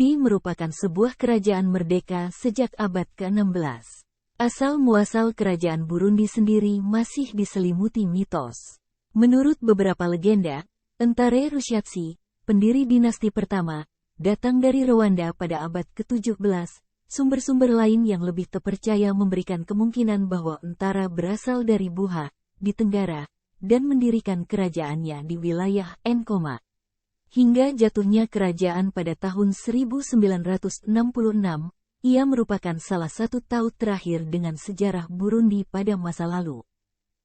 Burundi merupakan sebuah kerajaan merdeka sejak abad ke-16. Asal-muasal kerajaan Burundi sendiri masih diselimuti mitos. Menurut beberapa legenda, Ntare Rushatsi, pendiri dinasti pertama, datang dari Rwanda pada abad ke-17. Sumber-sumber lain yang lebih terpercaya memberikan kemungkinan bahwa Ntara berasal dari Buha, di Tenggara, dan mendirikan kerajaannya di wilayah Nkoma. Hingga jatuhnya kerajaan pada tahun 1966, ia merupakan salah satu taut terakhir dengan sejarah Burundi pada masa lalu.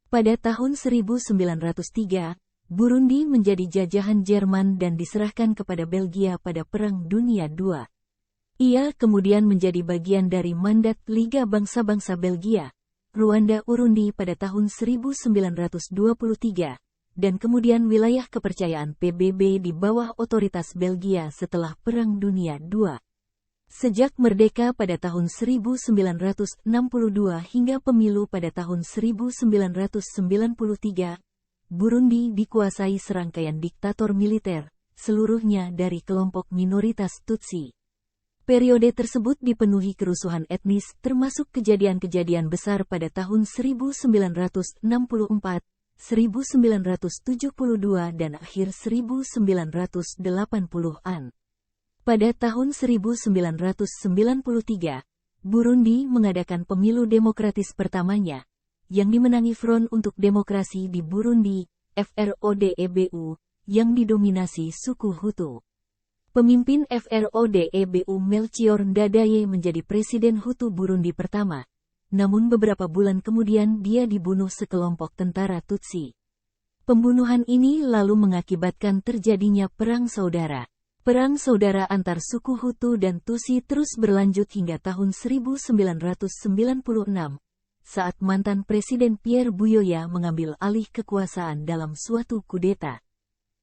Pada tahun 1903, Burundi menjadi jajahan Jerman dan diserahkan kepada Belgia pada Perang Dunia II. Ia kemudian menjadi bagian dari mandat Liga Bangsa-Bangsa Belgia, Rwanda-Urundi pada tahun 1923. Dan kemudian wilayah kepercayaan PBB di bawah otoritas Belgia setelah Perang Dunia II. Sejak merdeka pada tahun 1962 hingga pemilu pada tahun 1993, Burundi dikuasai serangkaian diktator militer, seluruhnya dari kelompok minoritas Tutsi. Periode tersebut dipenuhi kerusuhan etnis termasuk kejadian-kejadian besar pada tahun 1964, 1972 dan akhir 1980-an. Pada tahun 1993, Burundi mengadakan pemilu demokratis pertamanya, yang dimenangi Front untuk Demokrasi di Burundi, FRODEBU, yang didominasi suku Hutu. Pemimpin FRODEBU Melchior Ndadaye menjadi Presiden Hutu Burundi pertama. Namun beberapa bulan kemudian dia dibunuh sekelompok tentara Tutsi. Pembunuhan ini lalu mengakibatkan terjadinya perang saudara. Perang saudara antar suku Hutu dan Tutsi terus berlanjut hingga tahun 1996, saat mantan Presiden Pierre Buyoya mengambil alih kekuasaan dalam suatu kudeta.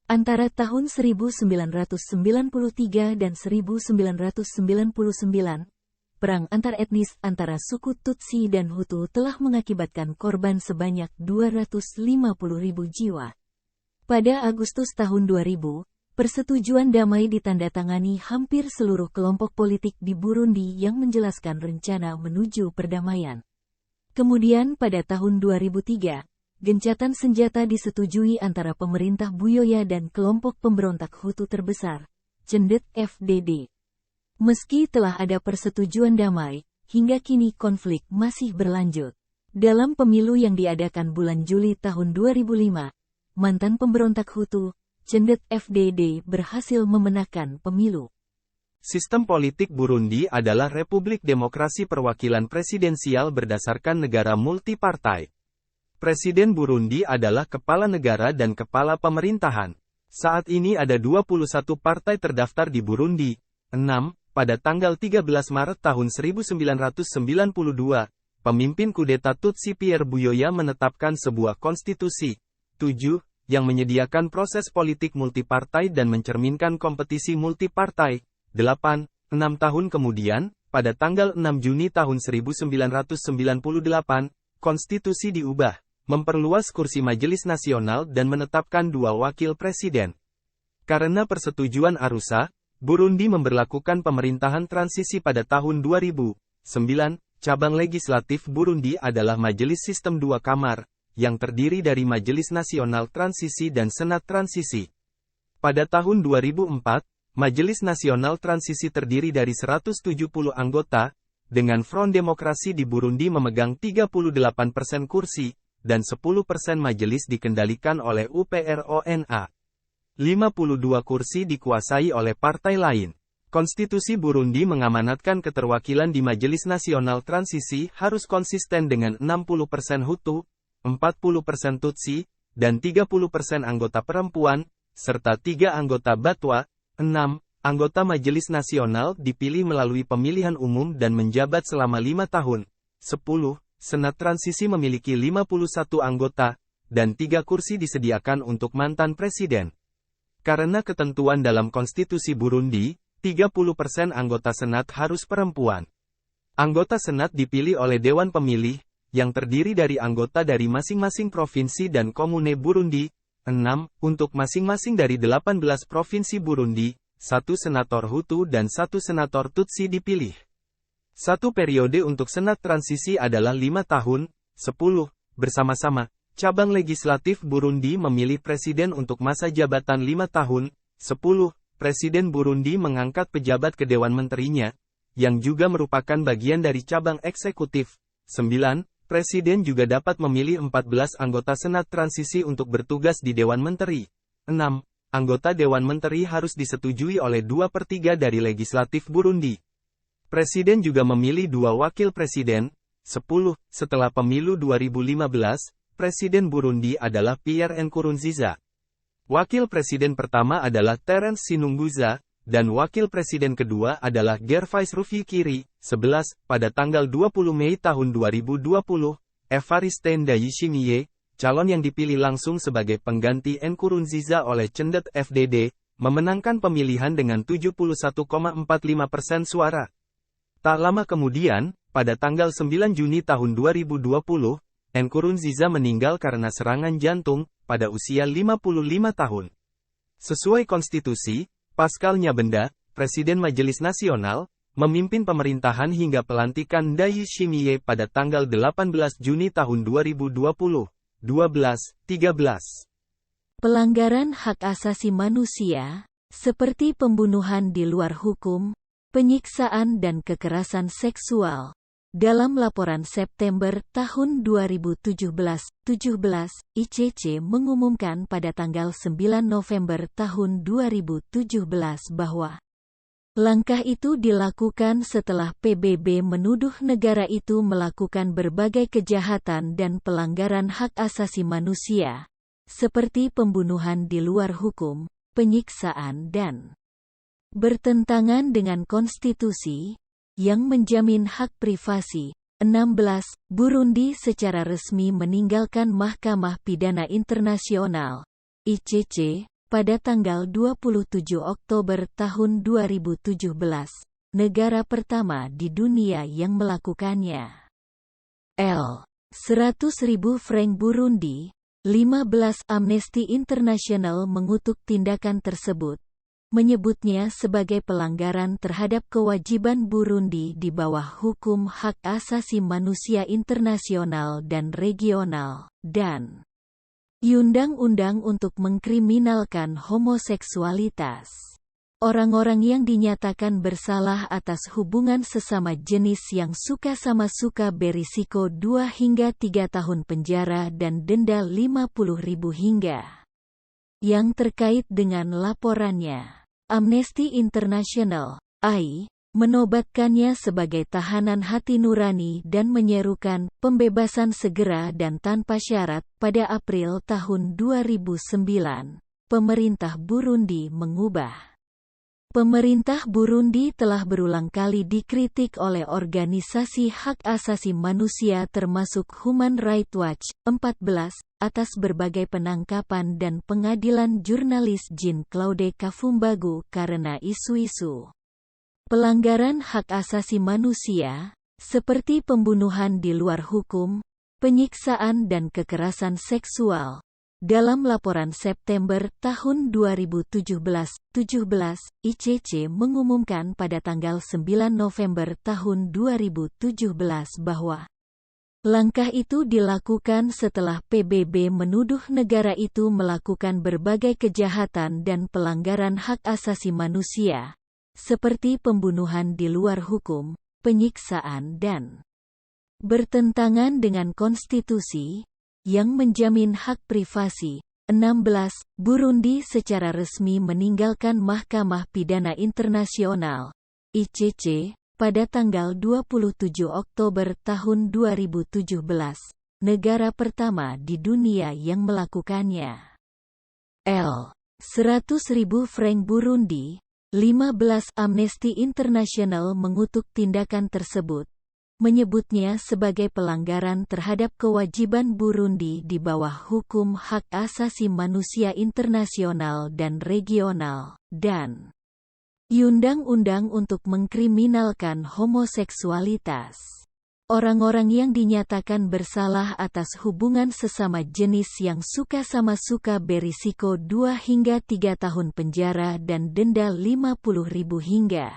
Antara tahun 1993 dan 1999, perang antar etnis antara suku Tutsi dan Hutu telah mengakibatkan korban sebanyak 250.000 jiwa. Pada Agustus tahun 2000, persetujuan damai ditandatangani hampir seluruh kelompok politik di Burundi yang menjelaskan rencana menuju perdamaian. Kemudian pada tahun 2003, gencatan senjata disetujui antara pemerintah Buyoya dan kelompok pemberontak Hutu terbesar, Cendet FDD. Meski telah ada persetujuan damai, hingga kini konflik masih berlanjut. Dalam pemilu yang diadakan bulan Juli tahun 2005, mantan pemberontak Hutu, Cendet FDD berhasil memenangkan pemilu. Sistem politik Burundi adalah Republik Demokrasi Perwakilan Presidensial berdasarkan negara multipartai. Presiden Burundi adalah kepala negara dan kepala pemerintahan. Saat ini ada 21 partai terdaftar di Burundi. 6. Pada tanggal 13 Maret tahun 1992, pemimpin kudeta Tutsi Pierre Buyoya menetapkan sebuah konstitusi. 7. Yang menyediakan proses politik multipartai dan mencerminkan kompetisi multipartai. 8. 6 tahun kemudian, pada tanggal 6 Juni tahun 1998, konstitusi diubah, memperluas kursi Majelis Nasional dan menetapkan 2 wakil presiden. Karena persetujuan Arusha, Burundi memberlakukan pemerintahan transisi pada tahun 2009. Cabang legislatif Burundi adalah majelis sistem 2 kamar, yang terdiri dari Majelis Nasional Transisi dan Senat Transisi. Pada tahun 2004, Majelis Nasional Transisi terdiri dari 170 anggota, dengan Front Demokrasi di Burundi memegang 38% kursi, dan 10% majelis dikendalikan oleh UPRONA. 52 kursi dikuasai oleh partai lain. Konstitusi Burundi mengamanatkan keterwakilan di Majelis Nasional Transisi harus konsisten dengan 60% Hutu, 40% Tutsi, dan 30% anggota perempuan, serta 3 anggota Batwa. 6. Anggota Majelis Nasional dipilih melalui pemilihan umum dan menjabat selama 5 tahun. 10. Senat Transisi memiliki 51 anggota, dan 3 kursi disediakan untuk mantan presiden. Karena ketentuan dalam konstitusi Burundi, 30% anggota Senat harus perempuan. Anggota Senat dipilih oleh Dewan Pemilih, yang terdiri dari anggota dari masing-masing provinsi dan komune Burundi. 6. Untuk masing-masing dari 18 provinsi Burundi, 1 senator Hutu dan 1 senator Tutsi dipilih. Satu periode untuk Senat transisi adalah 5 tahun, 10, bersama-sama. Cabang legislatif Burundi memilih presiden untuk masa jabatan 5 tahun, 10, Presiden Burundi mengangkat pejabat ke Dewan Menterinya, yang juga merupakan bagian dari cabang eksekutif. 9. Presiden juga dapat memilih 14 anggota Senat transisi untuk bertugas di Dewan Menteri. 6. Anggota Dewan Menteri harus disetujui oleh 2/3 dari legislatif Burundi. Presiden juga memilih 2 wakil presiden. 10. Setelah pemilu 2015, Presiden Burundi adalah Pierre Nkurunziza. Wakil presiden pertama adalah Terence Sinunguza, dan wakil presiden kedua adalah Gervais Rufyikiri. 11. Pada tanggal 20 Mei tahun 2020, Evariste Ndayishimiye, calon yang dipilih langsung sebagai pengganti Nkurunziza oleh Cendet FDD, memenangkan pemilihan dengan 71,45% suara. Tak lama kemudian, pada tanggal 9 Juni tahun 2020, Nkurunziza meninggal karena serangan jantung, pada usia 55 tahun. Sesuai konstitusi, Pascal Nyabenda, Presiden Majelis Nasional, memimpin pemerintahan hingga pelantikan Ndayishimiye pada tanggal 18 Juni tahun 2020. 12-13. Pelanggaran hak asasi manusia, seperti pembunuhan di luar hukum, penyiksaan dan kekerasan seksual. Dalam laporan September tahun 2017, ICC mengumumkan pada tanggal 9 November tahun 2017 bahwa langkah itu dilakukan setelah PBB menuduh negara itu melakukan berbagai kejahatan dan pelanggaran hak asasi manusia, seperti pembunuhan di luar hukum, penyiksaan dan bertentangan dengan konstitusi yang menjamin hak privasi. 16. Burundi secara resmi meninggalkan Mahkamah Pidana Internasional, ICC, pada tanggal 27 Oktober tahun 2017, negara pertama di dunia yang melakukannya. 100.000 franc Burundi, 15. Amnesty International mengutuk tindakan tersebut, menyebutnya sebagai pelanggaran terhadap kewajiban Burundi di bawah hukum hak asasi manusia internasional dan regional, dan undang-undang untuk mengkriminalkan homoseksualitas. Orang-orang yang dinyatakan bersalah atas hubungan sesama jenis yang suka-sama suka berisiko 2 hingga 3 tahun penjara dan denda 50.000 hingga. Yang terkait dengan laporannya, Amnesty International, AI, menobatkannya sebagai tahanan hati nurani dan menyerukan pembebasan segera dan tanpa syarat. Pada April tahun 2009, pemerintah Burundi mengubah. Pemerintah Burundi telah berulang kali dikritik oleh organisasi hak asasi manusia termasuk Human Rights Watch. 14. Atas berbagai penangkapan dan pengadilan jurnalis Jean-Claude Kafumbagu karena isu-isu pelanggaran hak asasi manusia, seperti pembunuhan di luar hukum, penyiksaan dan kekerasan seksual. Dalam laporan September tahun 2017, ICC mengumumkan pada tanggal 9 November tahun 2017 bahwa langkah itu dilakukan setelah PBB menuduh negara itu melakukan berbagai kejahatan dan pelanggaran hak asasi manusia, seperti pembunuhan di luar hukum, penyiksaan dan bertentangan dengan konstitusi yang menjamin hak privasi. 16. Burundi secara resmi meninggalkan Mahkamah Pidana Internasional, ICC, pada tanggal 27 Oktober tahun 2017, negara pertama di dunia yang melakukannya. 100.000 franc Burundi, 15. Amnesty International mengutuk tindakan tersebut, menyebutnya sebagai pelanggaran terhadap kewajiban Burundi di bawah hukum hak asasi manusia internasional dan regional, dan undang-undang untuk mengkriminalkan homoseksualitas. Orang-orang yang dinyatakan bersalah atas hubungan sesama jenis yang suka sama suka berisiko 2 hingga 3 tahun penjara dan denda 50.000 hingga.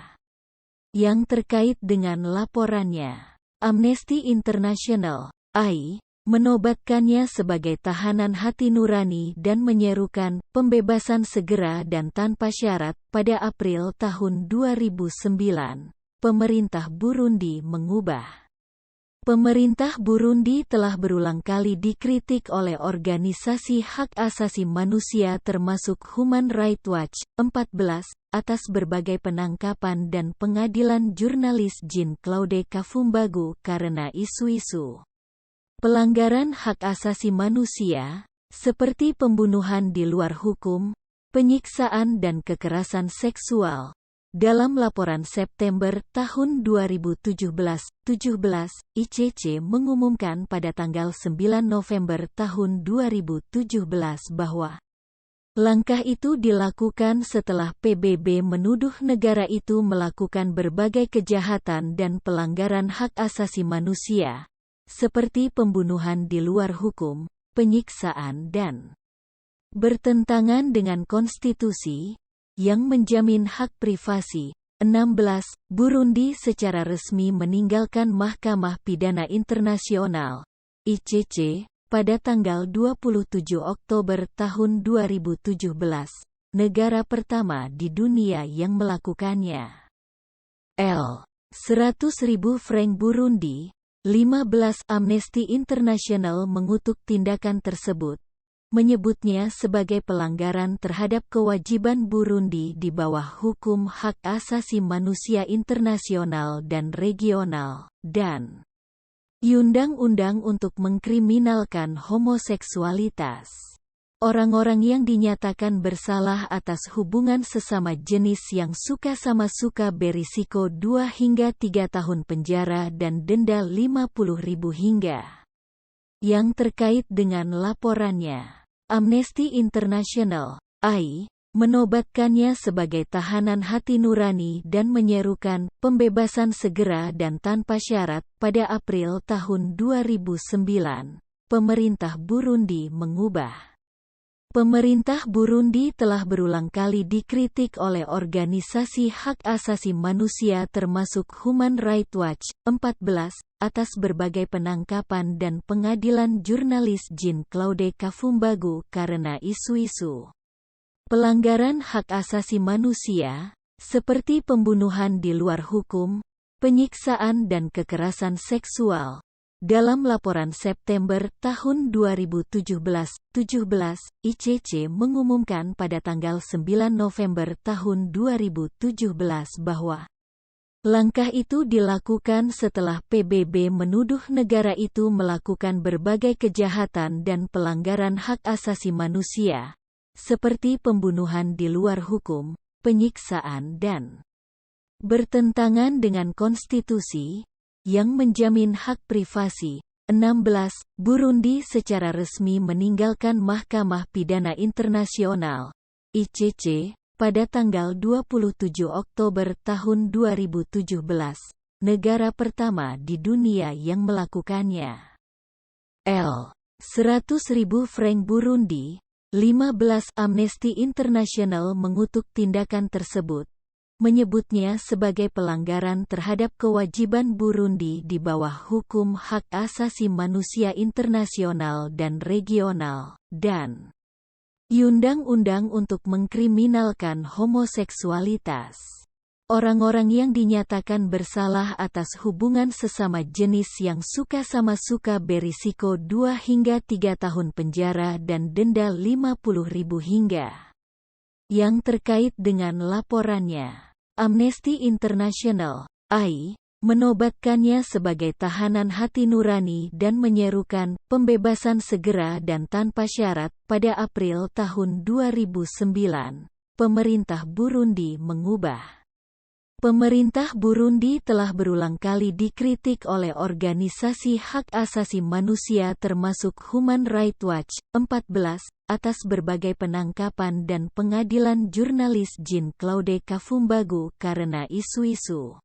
Yang terkait dengan laporannya, Amnesty International, AI, menobatkannya sebagai tahanan hati nurani dan menyerukan pembebasan segera dan tanpa syarat pada April tahun 2009. Pemerintah Burundi mengubah. Pemerintah Burundi telah berulang kali dikritik oleh organisasi hak asasi manusia termasuk Human Rights Watch, 14, atas berbagai penangkapan dan pengadilan jurnalis Jean-Claude Kafumbagu karena isu-isu pelanggaran hak asasi manusia, seperti pembunuhan di luar hukum, penyiksaan dan kekerasan seksual. Dalam laporan September tahun 2017, ICC mengumumkan pada tanggal 9 November tahun 2017 bahwa langkah itu dilakukan setelah PBB menuduh negara itu melakukan berbagai kejahatan dan pelanggaran hak asasi manusia, seperti pembunuhan di luar hukum, penyiksaan dan bertentangan dengan konstitusi yang menjamin hak privasi. 16. Burundi secara resmi meninggalkan Mahkamah Pidana Internasional, ICC, pada tanggal 27 Oktober tahun 2017, negara pertama di dunia yang melakukannya. 100.000 franc Burundi, 15. Amnesty International mengutuk tindakan tersebut, menyebutnya sebagai pelanggaran terhadap kewajiban Burundi di bawah hukum hak asasi manusia internasional dan regional, dan undang-undang untuk mengkriminalkan homoseksualitas. Orang-orang yang dinyatakan bersalah atas hubungan sesama jenis yang suka sama suka berisiko 2 hingga 3 tahun penjara dan denda 50.000 hingga. Yang terkait dengan laporannya, Amnesty International, AI, menobatkannya sebagai tahanan hati nurani dan menyerukan pembebasan segera dan tanpa syarat pada April tahun 2009. Pemerintah Burundi mengubah. Pemerintah Burundi telah berulang kali dikritik oleh organisasi hak asasi manusia termasuk Human Rights Watch, 14, atas berbagai penangkapan dan pengadilan jurnalis Jean-Claude Kafumbagu karena isu-isu pelanggaran hak asasi manusia, seperti pembunuhan di luar hukum, penyiksaan dan kekerasan seksual. Dalam laporan September tahun 2017, ICC mengumumkan pada tanggal 9 November tahun 2017 bahwa langkah itu dilakukan setelah PBB menuduh negara itu melakukan berbagai kejahatan dan pelanggaran hak asasi manusia, seperti pembunuhan di luar hukum, penyiksaan dan bertentangan dengan konstitusi yang menjamin hak privasi. 16. Burundi secara resmi meninggalkan Mahkamah Pidana Internasional, ICC, pada tanggal 27 Oktober tahun 2017, negara pertama di dunia yang melakukannya. 100.000 franc Burundi, 15. Amnesty International mengutuk tindakan tersebut, menyebutnya sebagai pelanggaran terhadap kewajiban Burundi di bawah hukum hak asasi manusia internasional dan regional, dan undang-undang untuk mengkriminalkan homoseksualitas. Orang-orang yang dinyatakan bersalah atas hubungan sesama jenis yang suka sama suka berisiko 2 hingga 3 tahun penjara dan denda 50.000 hingga. Yang terkait dengan laporannya, Amnesty International, AI, menobatkannya sebagai tahanan hati nurani dan menyerukan pembebasan segera dan tanpa syarat pada April tahun 2009. Pemerintah Burundi mengubah. Pemerintah Burundi telah berulang kali dikritik oleh organisasi hak asasi manusia termasuk Human Rights Watch, 14, atas berbagai penangkapan dan pengadilan jurnalis Jean-Claude Kafumbagu karena isu-isu